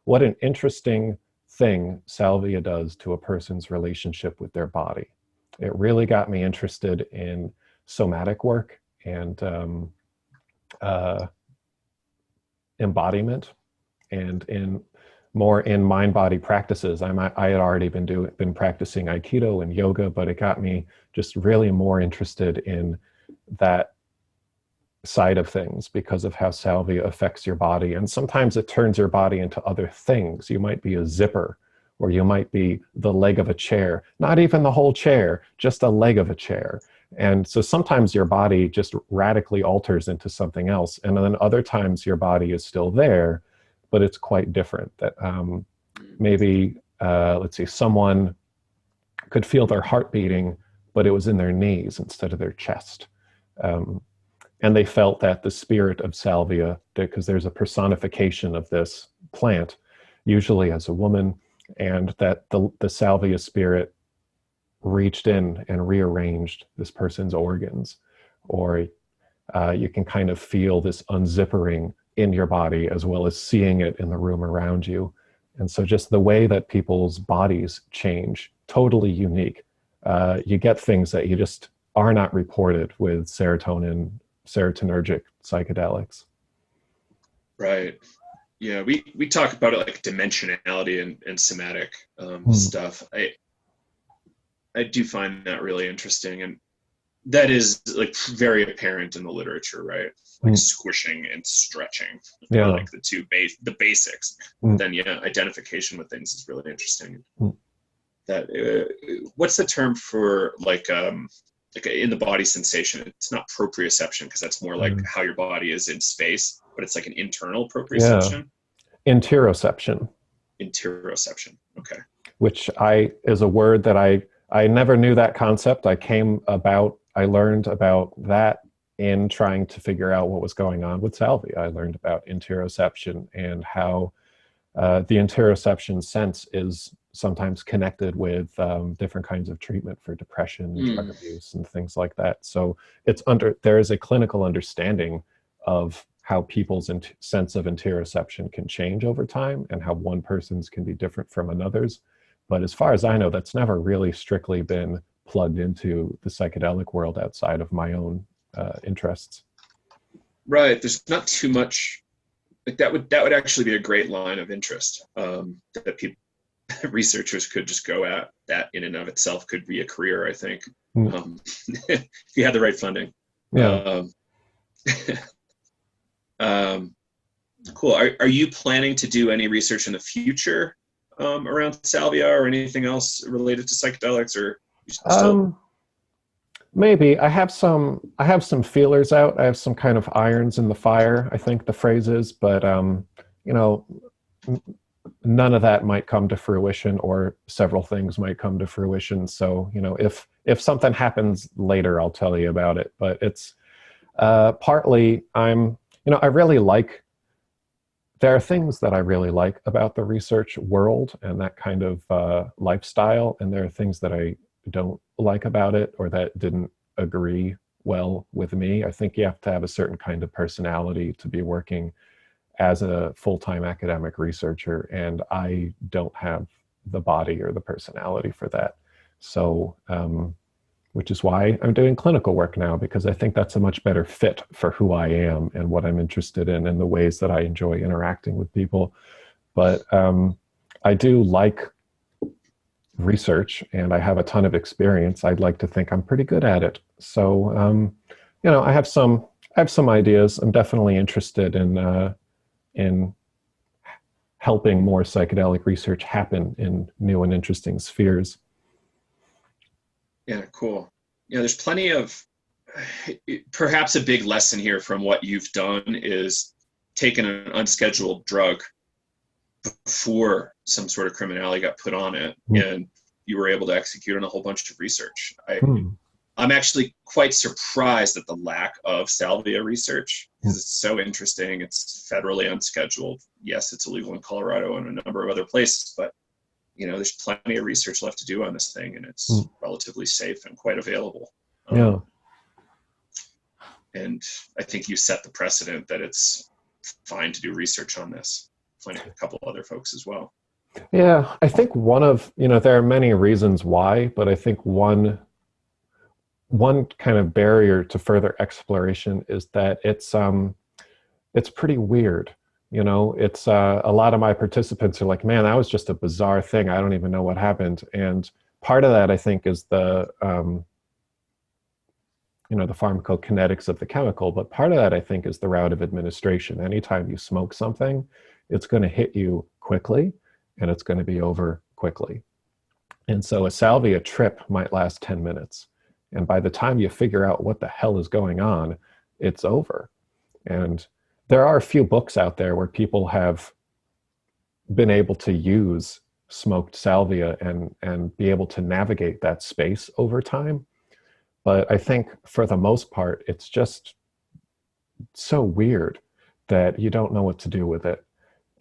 what an interesting thing salvia does to a person's relationship with their body. It really got me interested in somatic work and embodiment, and in mind-body practices. I had already been practicing Aikido and yoga, but it got me just really more interested in that side of things because of how salvia affects your body. And sometimes it turns your body into other things. You might be a zipper, or you might be the leg of a chair, not even the whole chair, just a leg of a chair. And so sometimes your body just radically alters into something else. And then other times your body is still there, but it's quite different. That maybe, let's see, someone could feel their heart beating, but it was in their knees instead of their chest. And they felt that the spirit of salvia, because there's a personification of this plant, usually as a woman, and that the salvia spirit reached in and rearranged this person's organs, or you can kind of feel this unzippering in your body as well as seeing it in the room around you. And so just the way that people's bodies change, totally unique. You get things that you just are not reported with serotonergic psychedelics. Right. Yeah, we talk about it like dimensionality and somatic stuff. I do find that really interesting, and that is like very apparent in the literature, right? Like squishing and stretching, are like the basics. Then identification with things is really interesting. That what's the term for like in the body sensation? It's not proprioception, because that's more like how your body is in space, but it's like an internal proprioception. Interoception. Interoception. Okay. Which is a word that I never knew that concept. I learned about that in trying to figure out what was going on with salvia. I learned about interoception and how the interoception sense is sometimes connected with different kinds of treatment for depression, drug abuse, and things like that. So there is a clinical understanding of how people's sense of interoception can change over time, and how one person's can be different from another's. But as far as I know, that's never really strictly been plugged into the psychedelic world outside of my own interests. Right. There's not too much like that would actually be a great line of interest that people researchers could just go at. That in and of itself could be a career, I think, if you had the right funding. Cool. Are you planning to do any research in the future around salvia or anything else related to psychedelics, or you still... Maybe. I have some feelers out. I have some kind of irons in the fire, I think the phrase is, but none of that might come to fruition, or several things might come to fruition. So, if something happens later, I'll tell you about it. But it's partly I really like, there are things that I really like about the research world and that kind of lifestyle, and there are things that I don't like about it, or that didn't agree well with me. I think you have to have a certain kind of personality to be working as a full-time academic researcher, and I don't have the body or the personality for that. So, which is why I'm doing clinical work now, because I think that's a much better fit for who I am and what I'm interested in and the ways that I enjoy interacting with people. But I do like research, and I have a ton of experience. I'd like to think I'm pretty good at it. So, I have some ideas. I'm definitely interested in helping more psychedelic research happen in new and interesting spheres. Yeah, cool. Yeah, there's plenty of, perhaps a big lesson here from what you've done is taking an unscheduled drug before some sort of criminality got put on it, and you were able to execute on a whole bunch of research. I'm actually quite surprised at the lack of salvia research, because it's so interesting. It's federally unscheduled. Yes, it's illegal in Colorado and a number of other places, but there's plenty of research left to do on this thing, and it's relatively safe and quite available. And I think you set the precedent that it's fine to do research on this. Plenty, a couple other folks as well. Yeah, I think there are many reasons why, but I think one kind of barrier to further exploration is that it's pretty weird. It's a lot of my participants are like, man, that was just a bizarre thing. I don't even know what happened. And part of that, I think, is the pharmacokinetics of the chemical, but part of that, I think, is the route of administration. Anytime you smoke something, it's going to hit you quickly, and it's going to be over quickly. And so a salvia trip might last 10 minutes. And by the time you figure out what the hell is going on, it's over. And there are a few books out there where people have been able to use smoked salvia and be able to navigate that space over time. But I think for the most part, it's just so weird that you don't know what to do with it.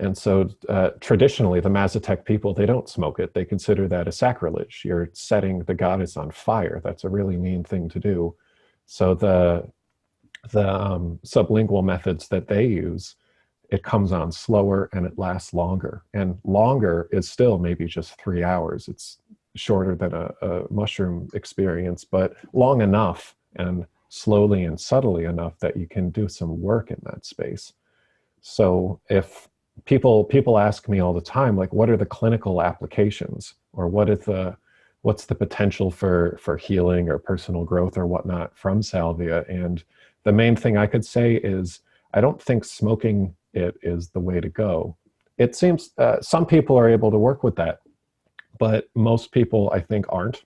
And so traditionally, the Mazatec people, they don't smoke it. They consider that a sacrilege. You're setting the goddess on fire. That's a really mean thing to do. So the sublingual methods that they use, it comes on slower and it lasts longer. And longer is still maybe just 3 hours. It's shorter than a mushroom experience, but long enough and slowly and subtly enough that you can do some work in that space. So if people ask me all the time, like, what are the clinical applications, or what's the potential for healing or personal growth or whatnot from salvia? And the main thing I could say is, I don't think smoking it is the way to go. It seems some people are able to work with that, but most people, I think, aren't.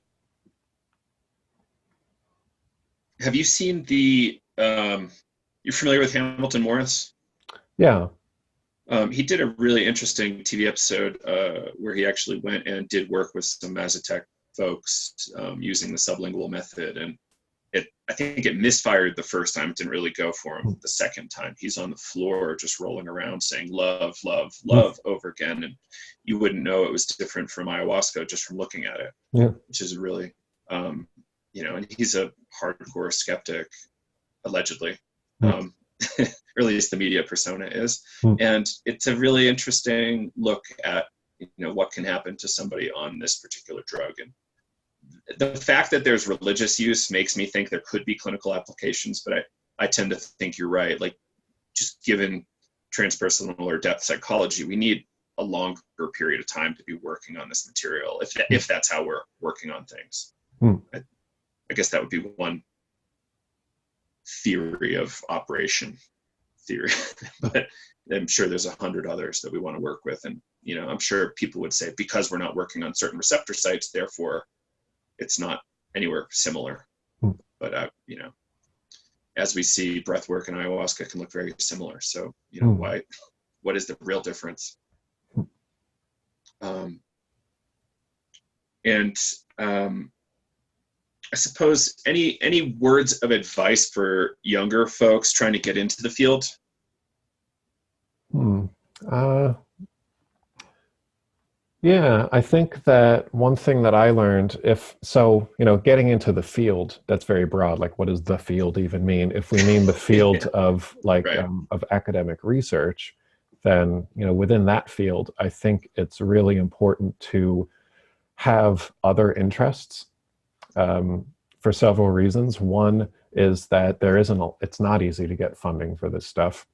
Have you seen the, you're familiar with Hamilton Morris? Yeah. He did a really interesting TV episode where he actually went and did work with some Mazatec folks using the sublingual method. And I think it misfired the first time. It didn't really go for him the second time. He's on the floor just rolling around saying love, love, love over again. And you wouldn't know it was different from ayahuasca just from looking at it, which is really, and he's a hardcore skeptic, allegedly. Or at least the media persona is. And it's a really interesting look at, what can happen to somebody on this particular drug. And the fact that there's religious use makes me think there could be clinical applications, but I tend to think you're right. Like, just given transpersonal or depth psychology, we need a longer period of time to be working on this material, if that's how we're working on things. I guess that would be one theory of operation theory, but I'm sure there's 100 others that we want to work with. And, I'm sure people would say, because we're not working on certain receptor sites, therefore it's not anywhere similar. But, as we see, breath work and ayahuasca can look very similar. So, what is the real difference? I suppose any words of advice for younger folks trying to get into the field? Yeah, I think that one thing that I learned, getting into the field, that's very broad. Like, what does the field even mean? If we mean the field of of academic research, then, within that field, I think it's really important to have other interests. For several reasons. One is that it's not easy to get funding for this stuff.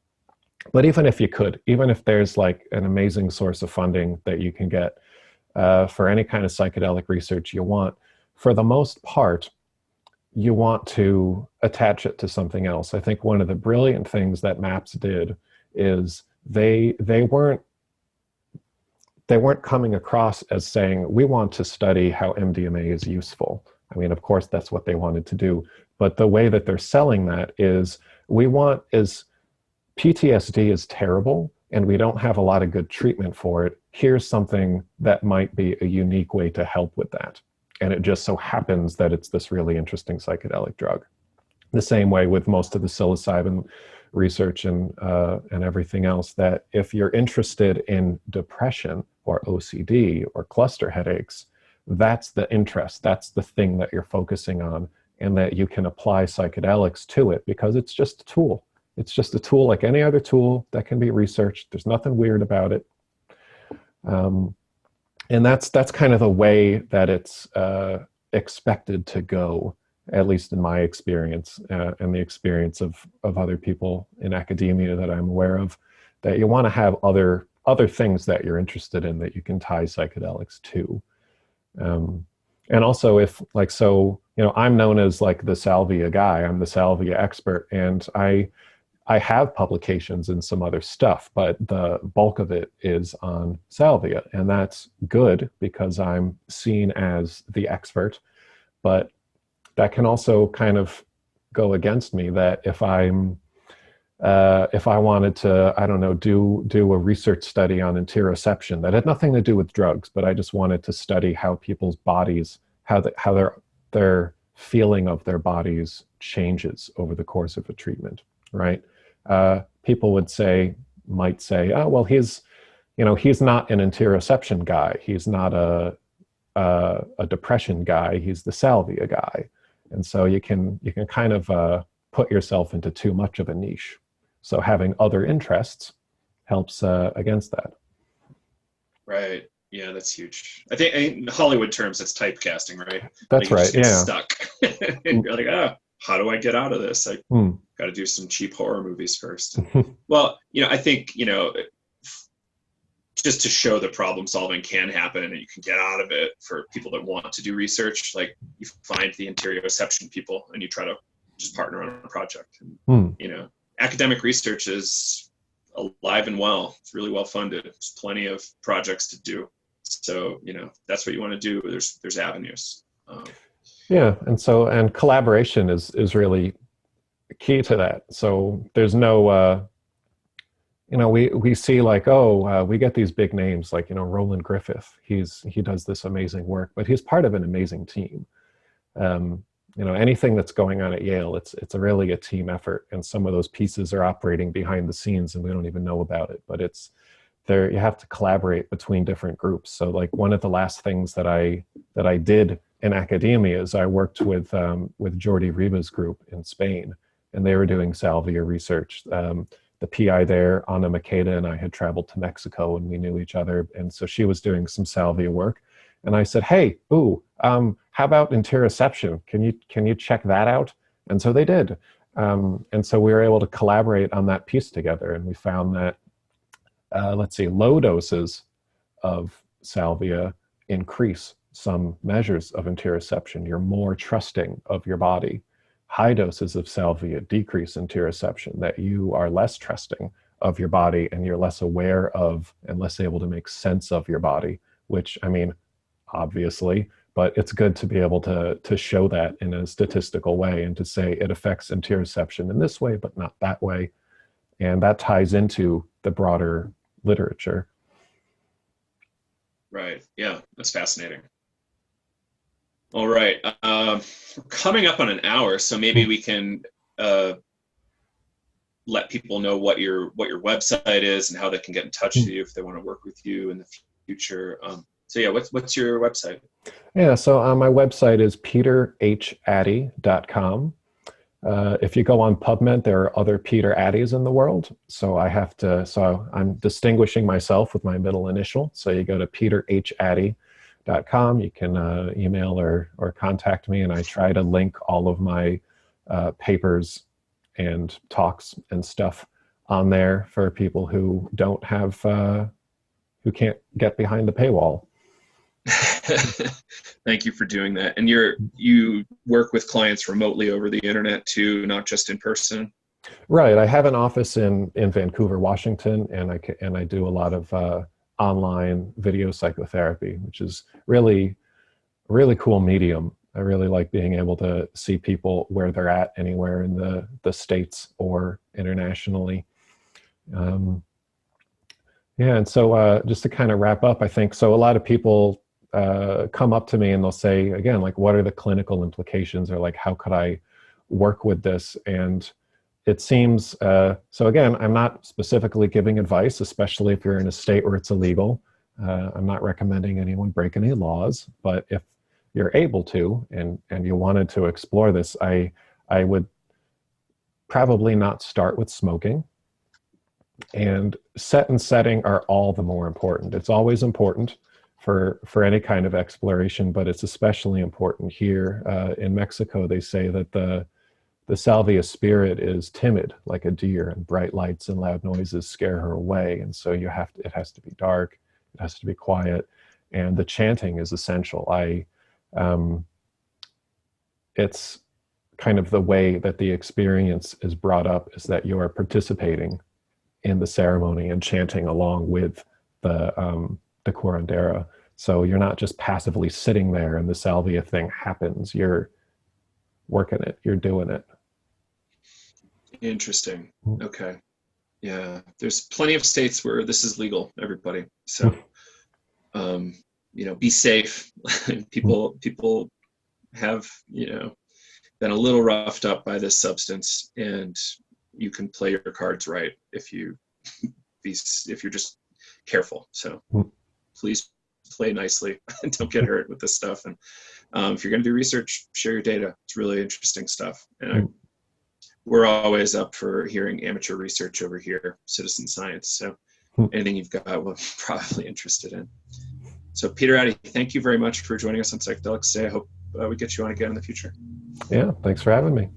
But even if there's like an amazing source of funding that you can get for any kind of psychedelic research you want, for the most part, you want to attach it to something else. I think one of the brilliant things that MAPS did is they weren't coming across as saying, we want to study how MDMA is useful. I mean, of course, that's what they wanted to do. But the way that they're selling that is, PTSD is terrible and we don't have a lot of good treatment for it. Here's something that might be a unique way to help with that. And it just so happens that it's this really interesting psychedelic drug. The same way with most of the psilocybin research and everything else, that if you're interested in depression or OCD or cluster headaches, that's the interest, that's the thing that you're focusing on, and that you can apply psychedelics to it because it's just a tool. It's just a tool like any other tool that can be researched. There's nothing weird about it. And that's kind of the way that it's expected to go, at least in my experience and the experience of other people in academia that I'm aware of, that you want to have other things that you're interested in that you can tie psychedelics to. And also I'm known as like the Salvia guy. I'm the Salvia expert, and I have publications in some other stuff, but the bulk of it is on Salvia, and that's good because I'm seen as the expert. But that can also kind of go against me, that if I wanted to, I don't know, do a research study on interoception that had nothing to do with drugs, but I just wanted to study how people's bodies, how their feeling of their bodies changes over the course of a treatment, right? People might say, oh, well, he's he's not an interoception guy. He's not a depression guy. He's the salvia guy. And so you can kind of put yourself into too much of a niche. So having other interests helps against that. Right. Yeah, that's huge. I think in Hollywood terms, it's typecasting, right? That's like you right. just get Yeah. stuck. And you're like, how do I get out of this? I Mm. got to do some cheap horror movies first. Well, I think, just to show that problem solving can happen and you can get out of it for people that want to do research, like you find the interoception people and you try to just partner on a project. And, academic research is alive and well. It's really well funded. There's plenty of projects to do. So, that's what you want to do. There's avenues. Yeah. And collaboration is really key to that. So there's no, we see like, we get these big names like, Roland Griffith, he does this amazing work, but he's part of an amazing team. Anything that's going on at Yale, it's really a team effort. And some of those pieces are operating behind the scenes and we don't even know about it, but it's there. You have to collaborate between different groups. So like one of the last things that I did in academia is I worked with Jordi Riba's group in Spain, and they were doing salvia research. The PI there, Ana Makeda, and I had traveled to Mexico and we knew each other. And so she was doing some salvia work. And I said, hey, how about interoception? Can you check that out? And so they did. And so we were able to collaborate on that piece together. And we found that, low doses of salvia increase some measures of interoception. You're more trusting of your body. High doses of salvia decrease interoception, that you are less trusting of your body and you're less aware of and less able to make sense of your body, which, obviously, but it's good to be able to show that in a statistical way and to say it affects interoception in this way, but not that way. And that ties into the broader literature. Right. Yeah, that's fascinating. All right. We're coming up on an hour, so maybe we can let people know what your website is and how they can get in touch with you if they want to work with you in the future. So yeah, what's your website? Yeah, so my website is peterhaddy.com. If you go on PubMed, there are other Peter Addys in the world. So I'm distinguishing myself with my middle initial. So you go to peterhaddy.com. You can email or contact me, and I try to link all of my papers and talks and stuff on there for people who don't have, who can't get behind the paywall. Thank you for doing that. And you work with clients remotely over the internet too, not just in person? Right. I have an office in Vancouver, Washington, and I do a lot of online video psychotherapy, which is really cool medium. I really like being able to see people where they're at anywhere in the States or internationally. Yeah, and so just to kind of wrap up, I think, so a lot of people come up to me and they'll say, again, like, what are the clinical implications, or like, how could I work with this? And it seems, so again, I'm not specifically giving advice, especially if you're in a state where it's illegal. I'm not recommending anyone break any laws, but if you're able to, and you wanted to explore this, I would probably not start with smoking. And set and setting are all the more important. It's always important for any kind of exploration, but it's especially important here. In Mexico, they say that the salvia spirit is timid like a deer, and bright lights and loud noises scare her away. And so it has to be dark, it has to be quiet, and the chanting is essential. It's kind of the way that the experience is brought up, is that you are participating in the ceremony and chanting along with the curandera. So you're not just passively sitting there and the salvia thing happens. You're working it. You're doing it. Interesting. Okay. Yeah. There's plenty of states where this is legal, everybody. So, be safe. People have, been a little roughed up by this substance, and you can play your cards right if you're just careful. So please play nicely and don't get hurt with this stuff. And if you're going to do research, share your data. It's really interesting stuff. And we're always up for hearing amateur research over here, citizen science. So anything you've got, we're probably interested in. So Peter, Addy, thank you very much for joining us on Psychedelics today. I hope we get you on again in the future. Yeah, thanks for having me.